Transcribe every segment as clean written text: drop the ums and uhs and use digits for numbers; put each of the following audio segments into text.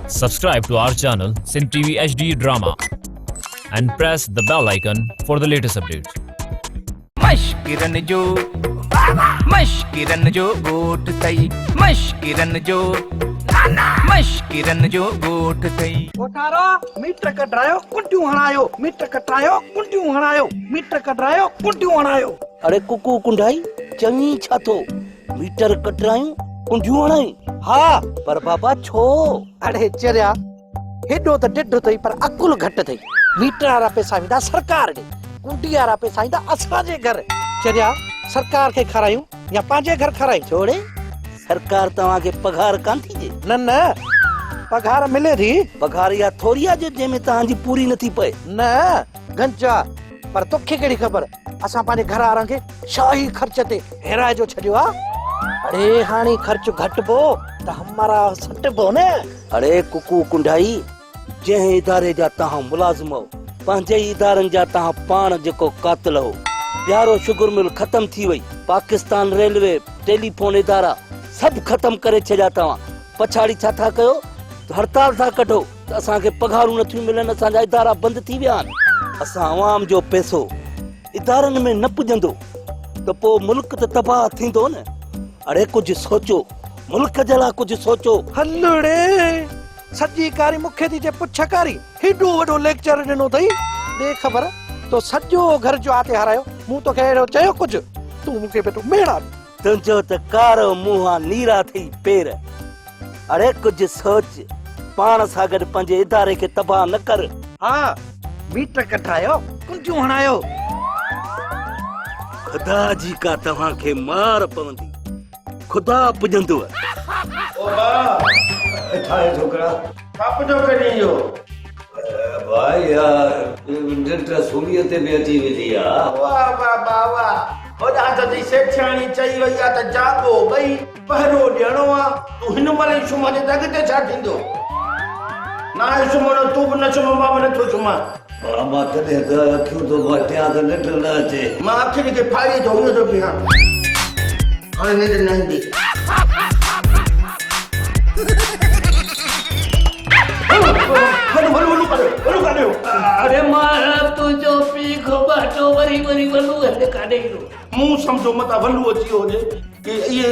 Subscribe to our channel Sin TV HD Drama and press the bell icon for the latest updates. मश्किरन जो गोट तई मश्किरन जो गोट तई कोठारो मीटर कढायो कुंटियूं हणायो मीटर कटायो कुंटियूं हणायो मीटर कढायो कुंटियूं हणायो अरे कुकू कुंडाई चङी छा थो मीटर कटरायूं कुंडियूं हणाई हा पर बाबा छो अड़े चरिया हेॾो त ढिढ अथई पर अकुल घटि अथई मीटर वारा पैसा वेंदा सरकार ॾे कुंडी वारा पैसा ईंदा असांजे घर चरिया सरकार खे खारायूं या पंहिंजे घर खारायूं छोड़े सरकार तव्हांखे पघार कान थी ॾे न पघार मिले थी पघार या थोरी आहे जो जंहिंमें तव्हांजी पूरी नथी पए न गंजा पर तोखे कहिड़ी ख़बर असां पंहिंजे घर वारनि खे शाही ख़र्च ते हेराइजो छॾियो आहे अरे हाणे ख़र्च घटिबो त हमारा सटबो न अरे कुकू कुंडाई जंहिं इदारे जा तव्हां मुलाज़िम हो पंहिंजे इदारनि जा तव्हां पाण जेको कातिल हो प्यारो शुगर मिल ख़तम थी वई पाकिस्तान रेलवे टेलीफोन इदारा सभु ख़तम करे छॾिया तव्हां पछाड़ी छा था कयो हड़ताल था कढो त असांखे पघारूं नथियूं मिलनि असांजा इदारा बंदि थी विया आहिनि असां आवाम जो पैसो इदारनि में न पुॼंदो त पोइ मुल्क त तबाह थींदो न अरे कुझु सोचो मुल्क जे लाइ कुझु सोचो हलड़े सॼी कारी मूंखे थी जे पुछ कारी हेॾो वॾो लेक्चर ॾिनो अथई ॾे ख़बर तो सॼो घर जो आते हारायो मूं तोखे अहिड़ो चयो कुझु तूं मूंखे बेटो मेड़ा तुंहिंजो त कारो मुंहुं नीरा थी पेर अरे कुझु सोच पाण सां गॾु पंहिंजे इदारे खे तबाह न कर हा मीटर कढायो कुंडियूं हणायो खुदा जी का तव्हांखे मार पवंदी खुदा पुॼंदो छोकरा पाप जो करी जो भाई यार निंड सूलियत में अची वेंदी आहे वाह वाह वाह वाह होॾा त जी सेठियाणी चई वई आहे त जागो भई पहिरो ॾियणो आहे तूं हिन महिल सुम्हां जे अॻिते छा थींदो ना सुम्हणो तूं बि न सुम्हां मां बि नथो सुम्हां मां तॾहिं त अखियूं थो वटियां त निंड न अचे मां अखियुनि खे फाड़ी थो उहो थो पियां हाणे निंड न ईंदी अरे मां तुझो पी खो बाटो वरी वरी वलू है काढे ईंदो मूं सम्झो मता वलू अची वियो हुजे कि इहे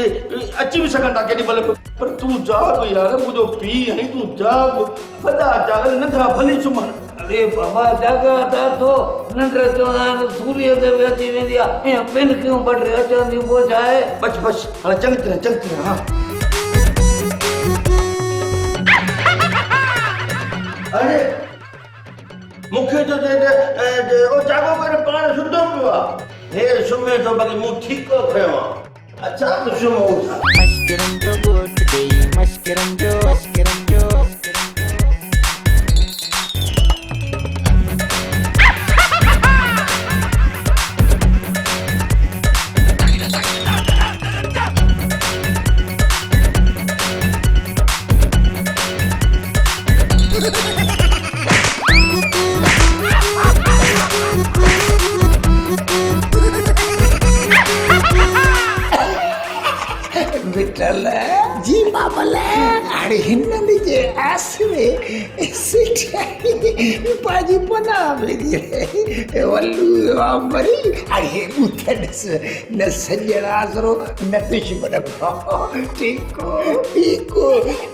अची बि सघंदा केॾी महिल पर तूं जाग यार मुंहिंजो पीउ ऐं तूं जाग वॾा जाग नंढा भली सुम्हनि अरे बाबा जागा था तो नंढ चवंदा सूर्य ते अची वेंदी आहे ऐं पिन क्यों बट अचंदी पोइ छा आहे बस हाणे चङी तरह हा अरे मूंखे जो ओ जागो करे पाण सुठो पियो आहे हे सुम्हे थो बाक़ी मूं ठीकु कयो आहे अच्छा त सुम्हूं मश्किरन जो गोट तई मश्किरन जो जी बाबले अरे हिन्ननि जे आस में सिठी पाजी पना भेजी वल्लू आमरी अरे बुथडस न सजड़ा आसरो न दुश्मन ठीक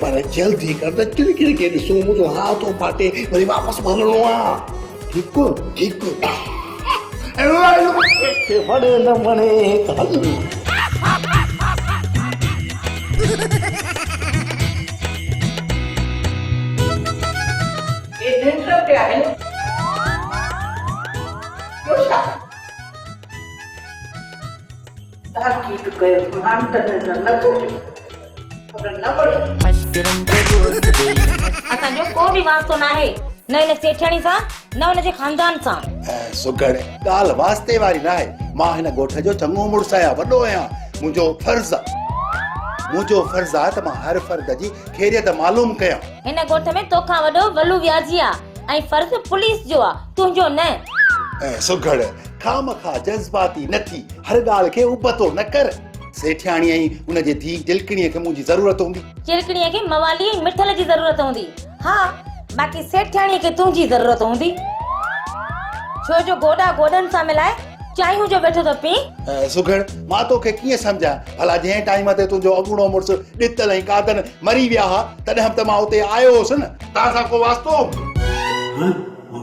पर जल्दी कर त किरकिर के सो मुझो हाथ पाटे वरी वापस भरनो आ ठीक ए वड़े न मने काल क्या है असांजो को बि वास्तो न आहे न हिन सेठियाणी सां न हुनजे खानदान सां सुगड़ ॻाल्हि वास्ते वारी न आहे मां हिन ॻोठ जो चङो मुड़ुसु आहियां वॾो आहियां मुंहिंजो फर्ज़ आहे त मां हर फ़र्द जी ख़ैरियत मालूम कयां हिन ॻोठ में तोखां वॾो वलू व्याजी आहे ऐं फर्ज़ पुलिस जो आहे तुंहिंजो न सुगड़ खामखा जज़्बाती न थी हर ॻाल्हि खे उबतो न कर सेठियाणी ऐं उनजे धी चिलकणीअ खे मुंहिंजी ज़रूरत हूंदी चिलकणीअ खे मवाली ऐं मिठल जी ज़रूरत हूंदी हाँ बाक़ी सेठाणी खे तुंहिंजी ज़रूरत हूंदी छो जो गोॾा गोॾनि सां मिलाए चांहियूं जो वेठो त पी सुघड़ मां तोखे कीअं सम्झां भला जंहिं टाइम ते तुंहिंजो अॻूणो मुड़ुसु ॾितल ऐं कादन मरी विया हुआ तॾहिं त मां उते आयो हुउसि न तव्हां सां को वास्तो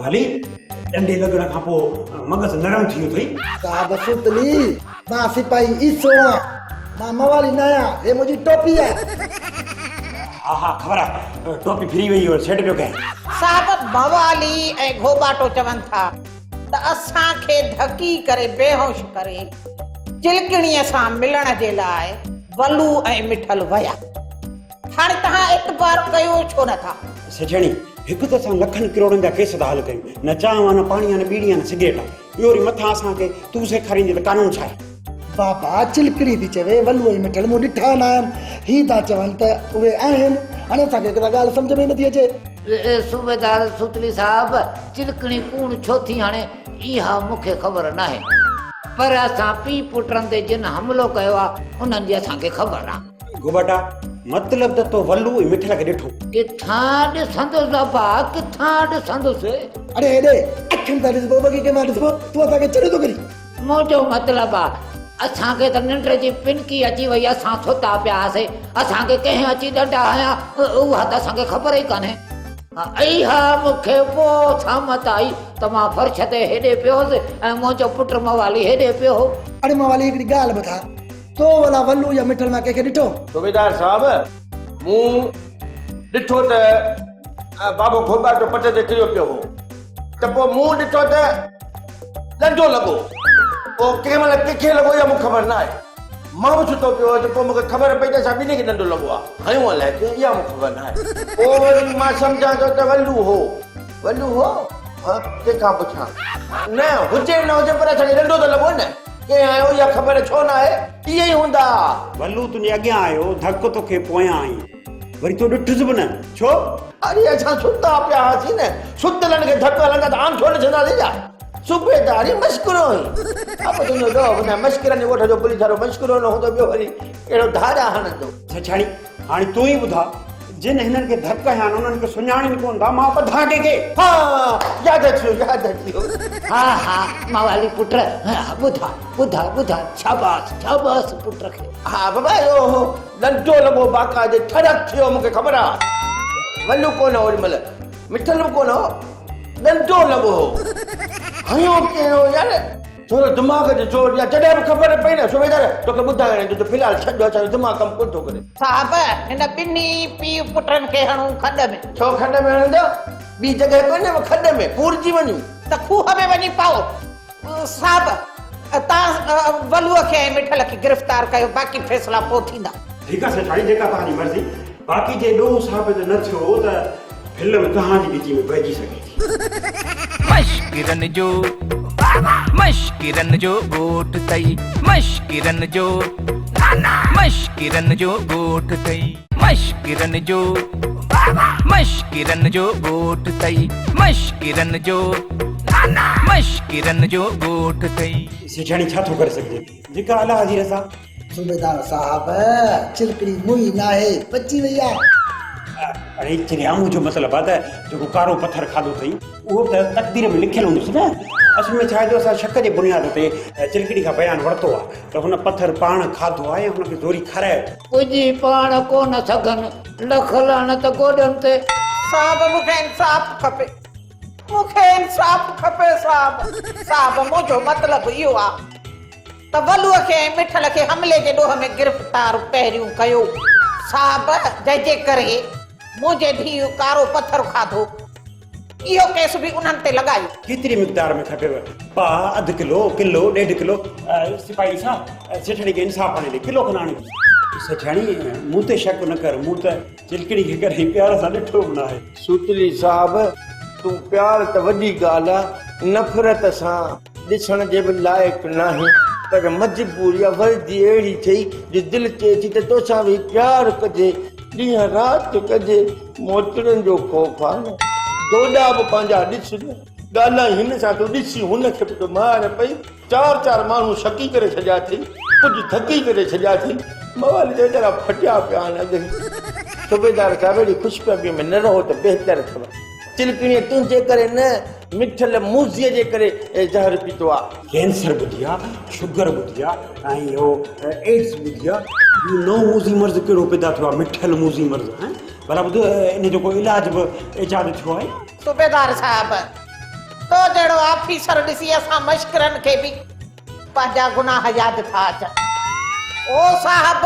वाली डंडे लॻण खां पोइ मगज़ नरम थी वियो अथई साहब सुतली मां सिपाही ईसो मां मवाली न आहियां हे मुंहिंजी टोपी आहे हा हा ख़बर आहे टोपी फिरी वई और सेट पियो कयां साहब मवाली ऐं घोबाटो चवनि था त असांखे धकी करे बेहोश करे चिलकणीअ सां मिलण जे लाइ वलू ऐं मिठल विया हाणे तव्हां एतबार कयो छो नथा सेठाणी हिकु त असां लखनि करोड़नि जा केस था हल कयूं न चांहि न पाणी न बीड़ी न सिगरेट इहो वरी मथां असांखे तूं सेखारींदी त कानून छा आहे बाबा चिलकड़ी थी चवे वलू ऐं मिठल मूं ॾिठा न आहिनि ही था चवनि त उहे आहिनि हाणे असांखे हिकु ॻाल्हि सम्झ में नथी अचे सूबेदार सुतली साहब चिलकणी कूड़ छो थी हाणे इहा मूंखे ख़बर नाहे पर असां पीउ पुटनि ते जिन हमिलो कयो आहे उन्हनि जी असांखे ख़बर आहे गोबाटा मतलब त तो वल्लू ऐं मिठल खे ॾिठो किथां ॾिसंदुसि बाबा किथां ॾिसंदुसि अरे हेॾे अखियुनि सां ॾिसबो बगी के मां ॾिसबो तूं असांखे छॾे थो करी मुंहिंजो मतिलबु आहे असांखे त निंड जी पिनकी अची वई असां सुता पिया हुआसीं असांखे कंहिं अची ॾंडा हया उहा त असांखे ख़बर ई कान्हे इहा मूंखे पोइ सामत आई त मां फर्श ते हेॾे पियो हुउसि ऐं मुंहिंजो पुट मवाली हेॾे पियो हो अरे मवाली हिकिड़ी ॻाल्हि ॿुधा तो भला वल्लू या मिठल मां कंहिंखे ॾिठो सूबेदार साहब मूं ॾिठो त बाबो घोबाटो पट ते किरियो पियो हो त पोइ मूं ॾिठो त ॾंडो लॻो पोइ कंहिं महिल कंहिंखे लॻो इहा मूंखे ख़बर न आहे मां बि सुतो पियो त पोइ मूंखे ख़बर पई त असां ॿिन्ही खे ॾंडो लॻो आहे हयूं अलाए कीअं इहा मूंखे ख़बर न आहे पोइ वरी मां सम्झां थो त वल्लू हो कंहिंखां पुछां न हुजे न हुजे पर असांखे ॾंडो त लॻो न के आयो इहा ख़बर छो न आहे इहे ई हूंदा वल्लू तुंहिंजे अॻियां आयो धक तोखे पोयां आई वरी तूं ॾिठुसि बि न छो अरे असां सुता पिया हुआसीं न सुतलनि खे धक हलंदा त आम छो न थींदासीं छा सूबेदारी मश्किरो ई अब तुंहिंजो ॾोह ॿुधाए मश्किरनि ॻोठ जो पुलिस वारो मश्किरो न हूंदो ॿियो वरी कहिड़ो धारा हणंदो सेठाणी हाणे तूं ई ॿुधा जिन हिननि खे धक हया आहिनि उन्हनि खे सुञाणीनि कोन था मां ॿधा कंहिंखे हा यादि अचियो हा हा मवाली पुट ॿुधा ॿुधा ॿुधा शाबाश शाबाश पुट खे हा बाबा इहो ॾंडो लॻो बाक़ाइदे ठड़क थियो मूंखे ख़बर आहे वल्लू कोन हो ओॾी महिल मिठल बि कोन हो ॾंडो लॻो हो हयो कहिड़ो यार थोरो दिमाग़ जो जोर या जॾहिं बि ख़बर पई न सूबेदार तोखे ॿुधाइण जो फिलहाल छॾो असांजो दिमाग़ कमु कोन थो करे साहब हिन ॿिन्ही पीउ पुटनि खे हणूं खॾ में छो खॾ में हणंदो ॿी जॻह कोन्हे खॾ में पूरजी वञूं त खूह में वञी पाओ साहब तव्हां वलूअ खे ऐं मिठल खे गिरफ़्तार कयो बाक़ी फ़ैसिला पोइ थींदा ठीकु आहे सेठाणी जेका तव्हांजी मर्ज़ी बाक़ी जे ॾोह साहिब ते न थियो त फिल्म तव्हांजी विच में पइजी सघे थी मश्किरन जो गोठ तई मश्किरन जो गोठ तई मश्किरन जो गोठ तई मश्किरन जो गोठ तई सेठाणी छा थो करे सघिजे जेका अलाह जी रज़ा सूबेदार साहब चिलकड़ी मुई न आहे बची वई आहे अरे चिरियाऊं जो मतिलबु आहे त जेको कारो पत्थर खाधो अथई उहो त तक़दीर में लिखियलु हूंदुसि न असल में छा आहे जो असां शक जे बुनियाद ते चिलकड़ी खां बयानु वरितो आहे त हुन पत्थर पाण खाधो आहे ऐं हुनखे ज़ोरी खाराए पुॼी पाण कोन सघनि लख लानत गोॾनि ते साहब मूंखे इंसाफ़ खपे साहब मुंहिंजो मतिलबु इहो आहे त वलूअ खे ऐं मिठल खे हमले जे ॾोह में गिरफ़्तार पहिरियों कयो साहब जंहिंजे करे मुंहिंजे धीउ कारो पत्थर खाधो इहो केस बि उन्हनि ते लॻायो केतिरी मिक़दार में खपेव पा अधु किलो 1.5 किलो सिपाही साहब सेठाणी खे इंसाफ़ आणे ॾे किलो खनि आणे सेठाणी मूं ते शक न कर मूं त चिलकड़ी खे करे प्यार सां ॾिठो बि न आहे सूतली साहब तूं प्यार त वॾी ॻाल्हि आहे नफ़रत सां ॾिसण जे बि लाइक़ु नाहे पर मजबूरी आहे वर्दी अहिड़ी थई जो दिलि चए थी त तोसां बि प्यार कजे ॾींहं राति कजे मोटरनि जो ख़ौफ़ आहे न दोॾा बि पंहिंजा ॾिस न ॻाल्हाई हिन सां तूं ॾिसी हुनखे बि मार पई 4 माण्हू शकी करे छॾिया अथई कुझु थकी करे छॾिया अथई मवाली ते वीचारा फटिया पिया आहिनि सूबेदार साहब अहिड़ी ख़ुशफ़हमीअ में न रहो त बहितर अथव। चिलकणीअ तुंहिंजे करे न मिठल मूज़ीअ जे करे ज़हर पीतो आहे। कैंसर ॿुधी आहे, शुगर ॿुधी आहे, ऐं इहो एड्स ॿुधी आहे। इहो नओं मूज़ी मर्ज़ कहिड़ो पैदा थियो आहे, मिठल मूज़ी मर्ज़। भला ॿुधो, इन जो को इलाज बि इजाद थियो आहे। सूबेदार साहब, तो जहिड़ो ऑफिसर ॾिसी असां मश्करनि खे बि पंहिंजा गुनाह यादि था अचनि। ओ साहब,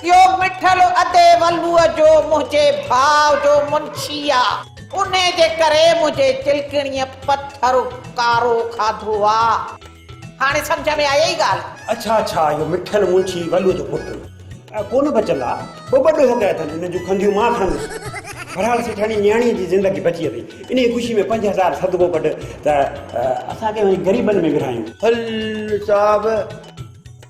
इहो मिठल अधे वलूअ जो मुंहिंजे भाउ जो मुंशी आहे। उन जे करे मुंहिंजे चिलकणीअ पत्थर कारो खाधो आहे। हाणे सम्झ में आई ॻाल्हि? अच्छा, इहो मिठल मुंशी वलूअ जो पुटु कोन बचियल आहे, पोइ वॾो हो कया अथनि, हिन जूं खंदियूं मां खणंदुसि। बरहाल सेठाणी न्याणीअ जी ज़िंदगी बची वई। इन जी ख़ुशी में 5000 सदको कढ त असांखे वरी ग़रीबनि में विरायूं। हल साहब,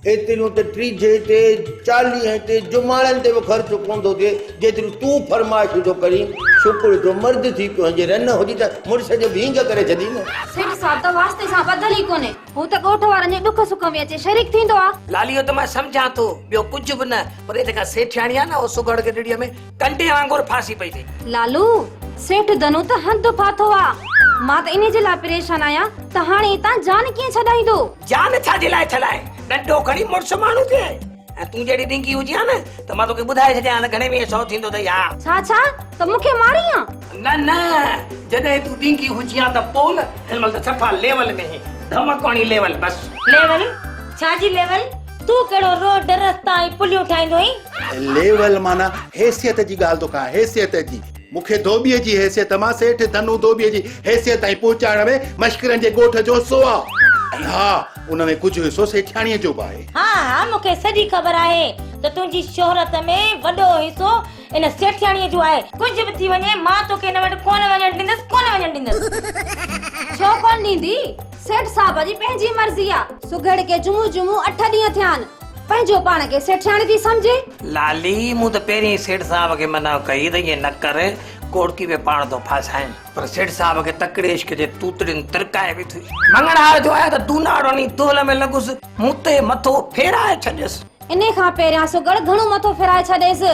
एतिरियूं त टीजे ते 40 ते जुमाड़नि ते बि ख़र्चु कोन थो थिए जेतिरियूं तूं फरमाइश थो करी। शुक्र जो मर्द थी पियो, जे रन हुजी त मुड़ुस जो भींग करे छॾी न। सेठ साहब त वास्ते सां बदल ई कोन्हे, हू त ॻोठ वारनि जे ॾुख सुख में अचे शरीक थींदो आहे। लालियो त मां सम्झां थो, ॿियो कुझु बि न, पर जेका सेठियाणी आहे न, उहो सुगड़ के ॾिड़ीअ में कंडे वांगुरु फासी पई थिए। लालू, सेठ धनु त हंधु फाथो आहे। मां त इन जे लाइ परेशान आहियां त हाणे हितां जान कीअं छॾाईंदो? जान छाजे लाइ छॾाए? डंडो खणी मुड़ुस माण्हू थिए। ऐं तूं जहिड़ी ॾिंगी हुजी आहे न, त मां तोखे ॿुधाए छॾियां त घणे में 100 थींदो अथई। हा छा त मूंखे मारीअ? न, जॾहिं तूं ॾिंगी हुजी आहे त पोइ न, हिन महिल त सफ़ा लेवल में ही धमकवाणी लेवल। बस लेवल? छाजी लेवल? तूं कहिड़ो रोड रस्ता ऐं पुलियूं ठाहींदो आहीं? लेवल माना हैसियत जी ॻाल्हि थो कयां, हैसियत जी। मूंखे धोबीअ जी हैसियत, मां सेठ धनु धोबीअ जी हैसियत ताईं पहुचाइण में मश्करनि जे ॻोठ जो हिसो आहे। हा, उन में कुझु हिसो सेठाणीअ जो बि आहे। हा, मूंखे सॼी ख़बर आहे त तुंहिंजी शोहरत में वॾो हिसो इन सेठाणीअ जो आहे। कुझु बि थी वञे, मां तोखे हिन वटि कोन वञण ॾींदसि। छो कोन ॾींदी? सेठ साहब जी पंहिंजी मर्ज़ी आहे। सुघड़ के जुमू 8 ॾींहं थिया आहिनि, पंहिंजो पाण खे सेठाणी थी सम्झे। लाली, मूं त पहिरीं सेठ साहब खे मना कई त ईअं न कर, कोड़की में पाण थो फासाइनि। पर सेठ साहब खे तकड़े इश्क जे तूतड़ियुनि तिरकाए बि थी। मंगण हार जो आहे त तूं नाड़ोनी तोल में लॻुसि, मूं ते मथो फेराए छॾियसि। इन खां पहिरियां सुघड़ घणो मथो फेराए छॾेसि।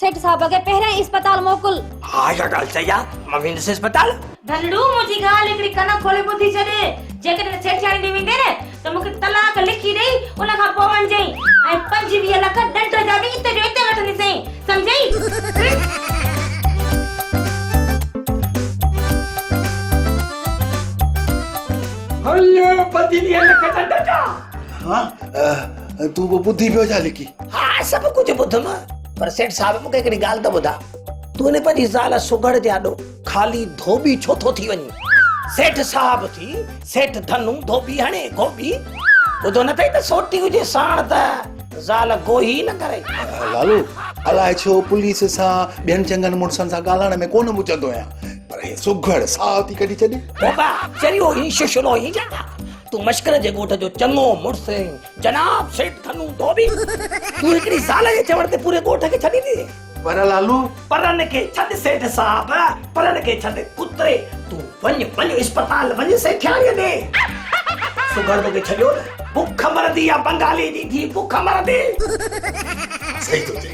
सेठ साहब खे पहिरियां इस्पताल मोकिल। हा, इहा ॻाल्हि सही आहे, मां वेंदुसि इस्पताल। धनड़ू, मुंहिंजी ॻाल्हि हिकिड़ी कन खोले ॿुधी छॾे। जेकॾहिं सेठाणी ॾे वेंदे न, त मूंखे तलाक लिखी ॾेई, उन खां पोइ वञजई ऐं 25 लख ॾंड जा बि हिते जो हिते वठंदीसीं, सम्झई? हलो, 25 लख ॾंड जा। हाँ, तूं बि ॿुधी पियो छा लिखी? हा, सभु कुझु ॿुधमि, पर सेठ साहब मूंखे हिकिड़ी ॻाल्हि त ॿुधा। तूं हिन पंहिंजी ज़ाल सुघड़ जे आॾो ख़ाली धोबी छो थो थी वञी? सेठ साहब थी सेठ धनु धोबी हणे गोबी। ॿुधो न अथई त सोटी हुजे साण त ज़ाल गोही न करे। लालू, अलाए छो पुलिस सां ॿियनि चङनि मुड़ुसनि सां ॻाल्हाइण में कोन मुचंदो आहियां, पर हे सुघड़ साह थी कढी छॾे। बाबा चरियो ही शुशलो ही जाता। तूं मश्कर जे ॻोठ जो चङो मुड़ुस जनाब सेठ धनु धोबी। तूं हिकिड़ी ज़ाल जे चवण ते पूरे ॻोठ खे छॾी ॾे। पर लालू, परन के छॾ सेठ साहब, परन के छॾ कुतरे। तूं वञ इस्पताल वञ सेठाणीअ ॾे। सुघड़ तोखे छॾियो न, बुख मरदी आहे बंगाली जी थी, बुख मरदी। सही थो चई।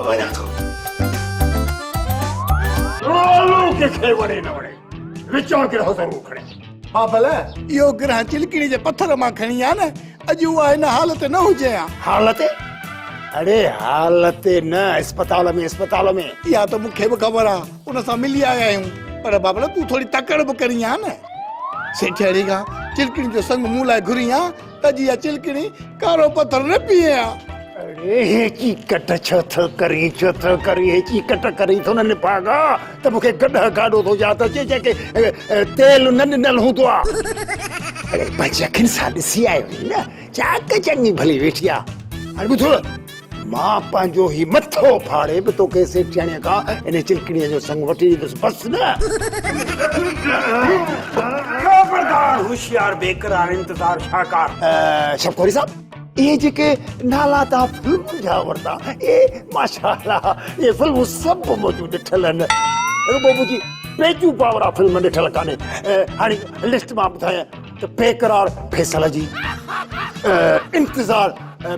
वञा थो। लालू खे वणे न वणे, विचोड़ के ज़रूर खणे। हा भले, इहो ग्रह चिलकड़ी जे पत्थर मां खणी आ न, अॼु उहा हिन हालत न हुजे आ। हालत? अरे हालत न, अस्पताल में। इहा त मूंखे बि ख़बर आहे, उन सां मिली आया आहियूं। पर बाबा, तूं थोरी तकड़ बि करी आ न। सेठाणी खां चिलकड़ी जो संग मूं लाइ घुरी आ त जी चिलकड़ी कारो पत्थर न पीए आ। अरे हे चीकट छो थो करी, हे चीकट करी थो न निभागा त मूंखे गॾ गाॾो थो यादि अचे जेके तेल न ॾिनल हूंदो आहे। अरे पंहिंजी अखियुनि सां ॾिसी आयो न, चाक चङी भली वेठी आहे। हाणे ॿुधो, मां पंहिंजो ही मथो फाड़े बि तोखे सेठाणीअ खां इन चिलकड़ीअ जो संग वठी ॾींदुसि, बसि न। खबरदार, होशियार बेकरार इंतज़ार छाकाणि शफ़क़ोरी साहब, ये जेके नाला ता फिल्म जा वरता, ये माशाअल्लाह, ये फिल्म सब मौजूद ॾिठल आहिनि। रुगो मुंहिंजी पेजू पावरा फिल्म ॾिठल कान्हे। हाणे लिस्ट मां ॿुधायां त बेकरार फैसल जी, इंतज़ार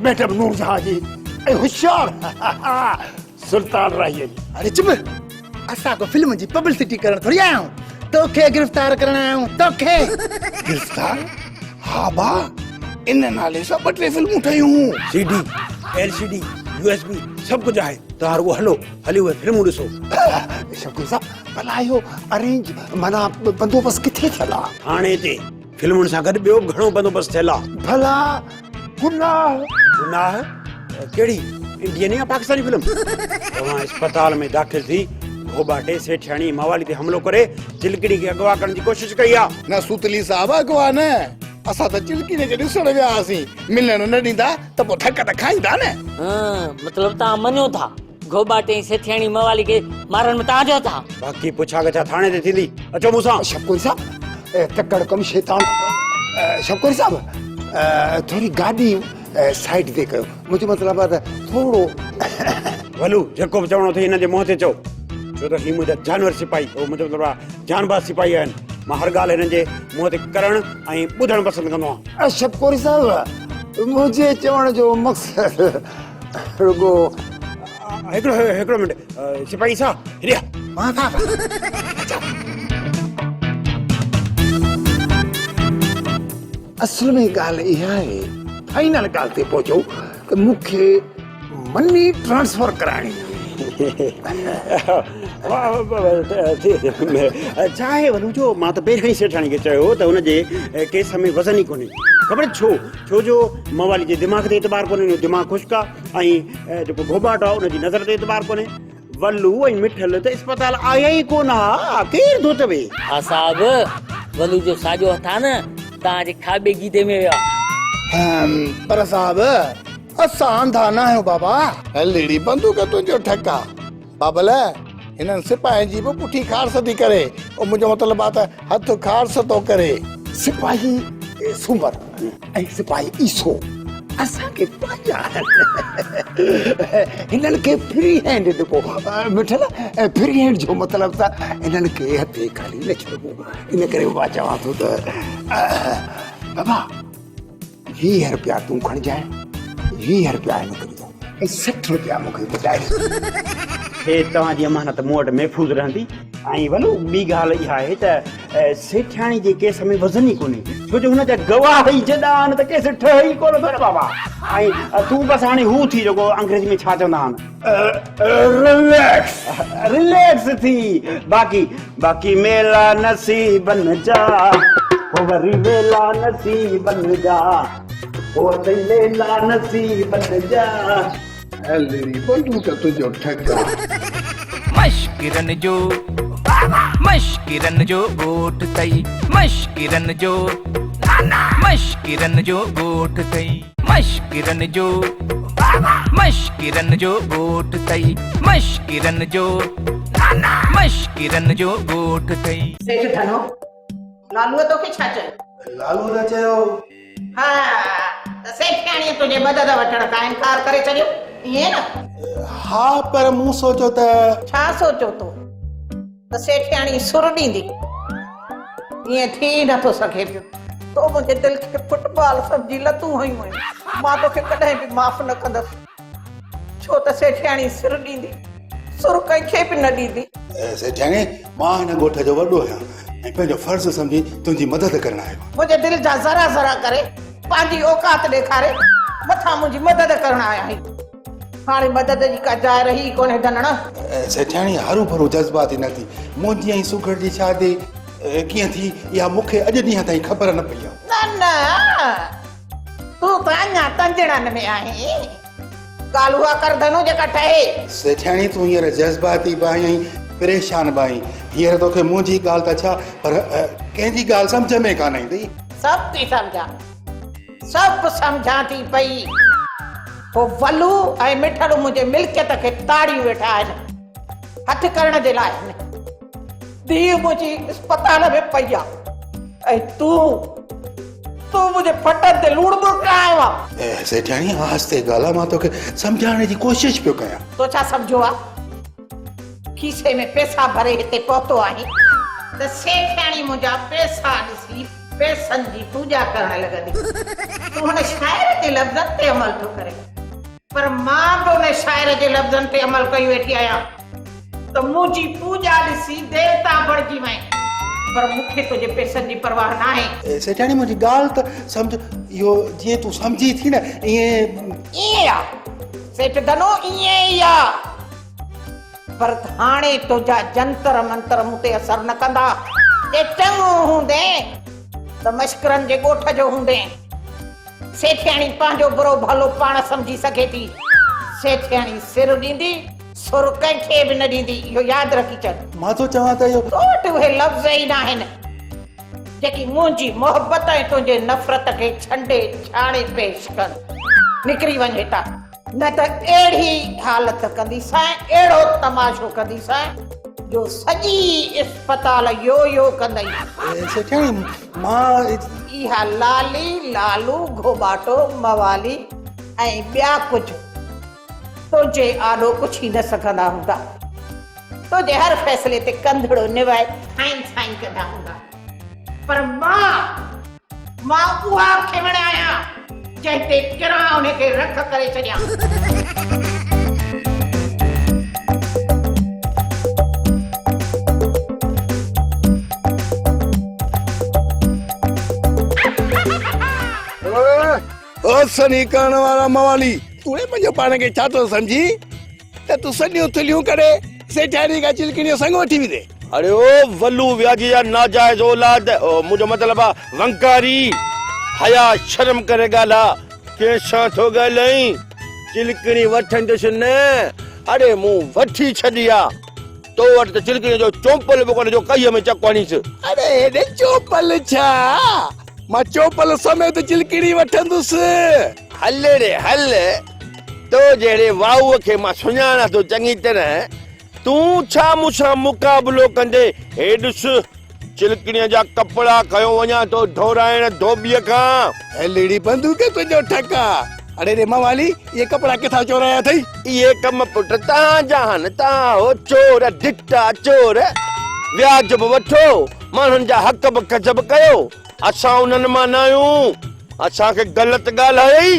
मैडम नूरजहां जी, ऐं होशियार सुल्तान राही अरे चुप असां को फिल्म जी पब्लिसिटी करण थोड़ी आया हूं तोखे गिरफ्तार करण आया हूं तोखे गिरफ्तार हा बा इन नाले सां 2-3 फिल्मूं ठहियूं CD LCD USB सब कुछ आहे तार वो हलो हली हुए फिल्मूं ॾिसो शकुर साहब भला इहो अरेंज माना बंदोबस्त किथे थियल आहे हाणे ते फिल्मुनि सां गॾु ॿियो बि घणो बंदोबस्त थियल आहे भला गुनाह कहिड़ी इंडियन या पाकिस्तानी फिल्म तव्हां अस्पताल में दाख़िल थी घोबाटे सेठियाणी मवाली ते हमलो करे चिलकड़ी खे अगवा करण जी कोशिश कई आहे न सूतली साहब अगवा न असां त चिलकीने खे ॾिसण वियासीं मिलण न ॾींदा त पोइ ठक त खाईंदा न मतलब तव्हां मञो था घोबाटे सेठियाणी मवाली खे मारण में तव्हांजो था बाक़ी पुछा गछा थाणे ते थींदी अचो मूंसां शकुर साहब तकड़ कम शैतान शकुर साहब थोड़ी गाड़ी साइड ते कयो मुंहिंजो मतिलबु आहे त थोरो भलू जेको बि चवणो अथई हिन जे मुंहं ते चओ छो त ही मुंहिंजा जानवर सिपाही उहो मुंहिंजो मतिलबु आहे जानबाज़ सिपाही आहिनि मां हर ॻाल्हि हिननि जे मुंहं ते करण ऐं ॿुधणु पसंदि कंदो आहियां शकुर साहब मुंहिंजे चवण जो मक़सदु रुगो हिकिड़ो मिंट सिपाही साहब हिरिया असल में ॻाल्हि इहा आहे फाइनल ॻाल्हि ते पहुचो त मूंखे मनी ट्रांसफर कराइणी चाहे वञो जो मां त पहिरियों ई सेठाणी खे चयो त हुनजे केस में वज़न ई कोन्हे ख़बर छो जो मवाली जे दिमाग़ ते एतबार कोन्हे दिमाग़ खुश्क आहे ऐं जेको घोबाट आहे उनजी नज़र ते एतबार कोन्हे वल्लू ऐं मिठल त अस्पताल आया ई कोन हा केरु थो चवे हा साहब वल्लू जो साॼो हथ आहे न तव्हांजे खाॿे गीदे में वियो पर साहब असां अंधा न आहियूं बाबा लेडी बंदूक तुंहिंजो ठका बाबल हिननि सिपाही जी बि पुठी खारस थी करे मुंहिंजो मतिलबु आहे त हथ खारस थो करे सिपाही सूमर ऐं सिपाही ईसो असांखे पंहिंजा हिननि खे फ्री हैंड ॾिबो मिठल फ्री हैंड जो मतिलबु त हिननि खे हथे खाली न छॾिबो इन करे मां चवां थो त बाबा 20 रुपया तूं खणिजांइ 20 रुपया हिन करे ऐं 60 रुपया मूंखे ॿुधाए हे तव्हांजी अमानत मूं वटि महफ़ूज़ रहंदी ऐं वलो ॿी ॻाल्हि इहा आहे त सेठियाणी जे केस में वज़न ई कोन्हे छो जो हुनजा गवाह ई जॾा आहिनि त केस ठह ई कोन थो न बाबा ऐं तूं बसि हाणे हू थी जेको अंग्रेजी में छा चवंदा आहिनि रिलैक्स थी बाक़ी मेला नसीबन जा वरी वेला नसीबन जा लेला नसीबन जा लेडी बंदूक तुंहिंजो ठका मश्किरन जो गोठ तई मश्किरन जो गोठ तई मश्किरन जो गोठ तई मश्किरन जो गोठ तई सेठ धनो लालूअ तोखे छा चयो लालू न चयो हा त सेठियाणीअ तुंहिंजे मदद वठण खां इनकार करे छॾियो ईअं न हा पर मूं सोचियो त छा सोचियो तूं त सेठियाणी सुर ॾींदी ईअं थी नथो सघे पियो तो मुंहिंजे दिलि खे फुटबॉल सम्झी लतूं हुयूं आहिनि मां तोखे कॾहिं बि माफ़ न कंदसि छो त सेठियाणी सुर ॾींदी सुर कंहिंखे बि न ॾींदी सेठाणी मां हिन ॻोठ जो वॾो आहियां ऐं पंहिंजो फर्ज़ सम्झी तुंहिंजी मदद करण आयो मुंहिंजे दिलि जा ज़रा ज़रा करे पंहिंजी औकात ॾेखारे मथां मुंहिंजी मदद करण आया आहिनि हाणे मदद जी का जाइ रही कोन्हे धनण सेठाणी हरू भरू जज़्बाती न थी मुंहिंजी ऐं सुघड़ जी शादी कीअं थी इहा मूंखे अॼु ॾींहं ताईं ख़बर न पई आहे न तूं त अञा तंजणनि में आहीं ॻाल्हि उहा कर धनु जेका ठहे सेठाणी तूं हींअर जज़्बाती बि आहीं परेशान बि आहीं हींअर तोखे मुंहिंजी ॻाल्हि त छा पर कंहिंजी ॻाल्हि सम्झ में कान ईंदी सभु थी सम्झां सभु सम्झां थी पई पोइ वलू ऐं मिठड़ू मुंहिंजे मिल्कियत खे ताड़ियूं वेठा आहिनि हथ करण जे लाइ धीउ मुंहिंजी अस्पताल में पई आहे ऐं तूं मुंहिंजे फटनि ते लूण बुरकायो आहे सेठाणी आस्ते ॻाल्हि मां तोखे सम्झाइण जी कोशिश पियो कयां तो छा सम्झो आहे खीसे में पैसा भरे हिते पहुतो आहीं त सेठाणी मुंहिंजा पैसा ॾिसी पैसनि जी पूॼा करण लॻंदी तूं हुन शाइर जे लफ़्ज़नि ते अमल थो करे पर मां बि उन शाइर जे लफ़्ज़नि ते अमल कई वेठी आहियां त मुंहिंजी पूॼा ॾिसी देवता बणिजी वई पर मूंखे तुंहिंजे पैसनि जी परवाह न आहे सेठाणी मुंहिंजी ॻाल्हि त सम्झ इहो जीअं तूं सम्झी थी न ईअं आहे सेठ धनो ईअं ई आहे पर हाणे तुंहिंजा जंतर मंतर मूं ते असर न कंदा जे चङो हूंदे त मश्करनि जे ॻोठ जो हूंदे सेठियाणी पंहिंजो बुरो भलो पाण सम्झी सघे थी सेठियाणी सिर ॾींदी सुर कंहिंखे बि न ॾींदी इहो यादि रखी छॾ मां थो चवां त इहो तो वटि उहे लफ़्ज़ ई न आहिनि जेकी मुंहिंजी मोहबत ऐं तुंहिंजे नफ़रत खे छंडे छाणे पेश कनि निकिरी वञ हितां न त अहिड़ी हालत कंदीसां अहिड़ो तमाशो कंदीसां जो सॼी इस्पताल यो यो कंदई सेठाणी मां इहा लाली लालू घोबाटो मवाली ऐं ॿिया कुझु तुंहिंजे आॾो कुझु ई न सघंदा हूंदा तुंहिंजे हर फ़ैसिले ते कंधड़ो निभाए साईं साईं कंदा हूंदा पर मां उहा खिमण आहियां जंहिं ते किरां उनखे रख करे छॾियां ओ सनी करण वारा मवाली तूं पंहिंजो पाण खे छा थो सम्झी त तूं सॼियूं थुलियूं करे सेठाणी खां चिलकणीअ संग वठी विधे अरे ओ वल्लू व्याजी या नाजायज औलाद मुंहिंजो मतिलबु आहे वंकारी हया शर्म करे ॻाल्हा कंहिंसां थो ॻाल्हाई चिलकणी वठंदुसि न अरे मूं वठी छॾी आहे तो वटि त चिलकणीअ जो चोपल बि कोन जो कईअ में चकवानीसि अरे हेॾे चोपल छा मां चोपल समेत चिलकणी वठंदुसि हल रे हल तो जहिड़े वाऊअ खे मां सुञाणा थो चङी तरह तूं छा मूंसां मुक़ाबिलो कंदे हे ॾिस चिलकणीअ जा कपिड़ा कयो वञा तो धोराइण धोबीअ खां एलईडी बंदूक तुंहिंजो ठका अरे रे मवाली ये कपिड़ा किथां चोराया अथई इहे कम पुट तव्हांजा आहिनि तव्हां हो चोर धिटा चोर व्याज बि वठो माण्हुनि जा हक़ बि कजब कयो असां उन्हनि मां न आहियूं असांखे ग़लति ॻाल्हाई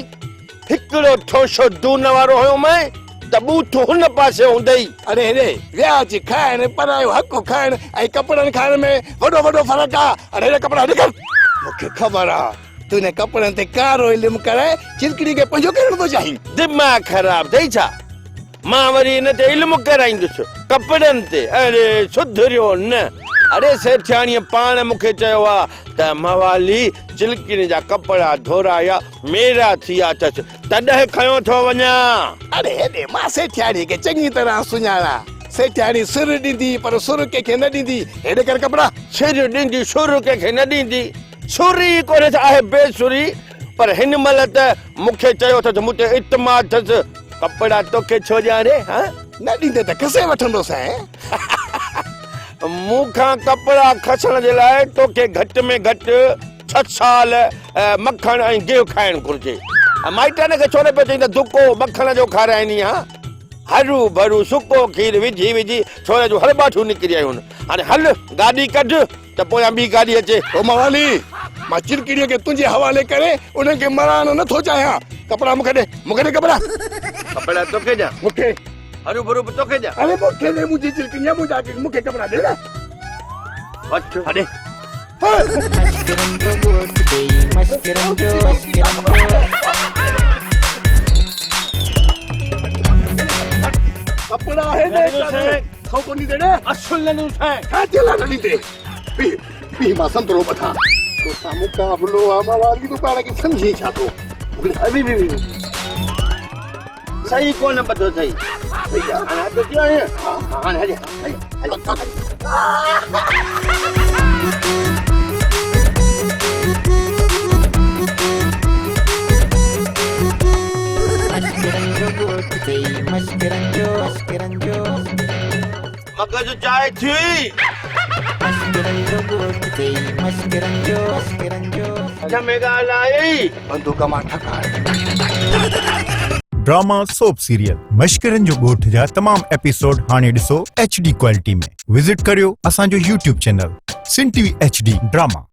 हिकिड़ो ठोशो दून वारो हुयो मैं त बूथो हुन पासे हूंदई अरे रे व्याज खाइण परायो हक़ खाइण ऐं कपिड़नि खाइण में वॾो वॾो फ़र्क़ु आहे अरे रे कपिड़ा निकिर मूंखे ख़बर आहे तूं इन कपिड़नि ते कारो इल्मु करे चिलकणी खे पंहिंजो करणु थो चाहीं दिमाग़ ख़राब अथई छा मां वरी इन ते इल्मु कराईंदुसि कपिड़नि ते अरे सुधरियो न अरे सेठाणीअ पाण मूंखे चयो आहे त मवाली चिलकणी जा कपिड़ा धोराया मेरा थिया अथसि तॾहिं खयो थो वञा अरे हेॾे मां सेठाणी खे चङी तरह सुञाणा सेठाणी सिर ॾींदी पर सुर कंहिंखे न ॾींदी हेॾे कर कपिड़ा सिर ॾींदी सुर कंहिंखे न ॾींदी सुरी कोन्हे आहे बेसुरी पर हिन महिल त मूंखे चयो अथसि मूं ते इतमाद अथसि कपिड़ा तोखे छो ॾियां हा न ॾींदे त खसे वठंदोसि मूंखां कपिड़ा खसण जे लाइ तोखे घटि में घटि 6 साल मखण ऐं गिहु खाइणु घुरिजे माइटनि खे छो न पियो चई त दुको मखण जो खाराइनी हा हरू भरू सुको खीर विझी विझी छोरे जो हलबाठू निकिरी आयूं हाणे हल गाॾी कढ त पोयां ॿी गाॾी अचे ओ मवाली मां चिलकणीअ खे तुंहिंजे हवाले करे उन्हनि खे मराइण नथो चाहियां कपिड़ा मूंखे ॾे कपिड़ा कपिड़ा तोखे ॾियां मूंखे हरू भरू बि तोखे ॾियां अरे मूंखे ॾे मुंहिंजी चिलकणी मूंखे कपिड़ा ॾे न वठ हॾे कपिड़ा है खाओ को नहीं देना असुल ननू है क्या चला नहीं दे पी मां संतरो बता तो सामू का बुलो आमा वाली तो पाड़ा की समझी छा तो अभी भी सही कौन बतो सही भैया हां तो क्या है हां हले मगज चाय थी जमेगा लाई बंदूक मां ठका ड्रामा सोप सीरियल मश्किरन जो गोठ जा तमाम एपिसोड हाणे ॾिसो HD क्वालिटी में विजिट करियो असांजो YouTube चैनल सिन TV HD ड्रामा।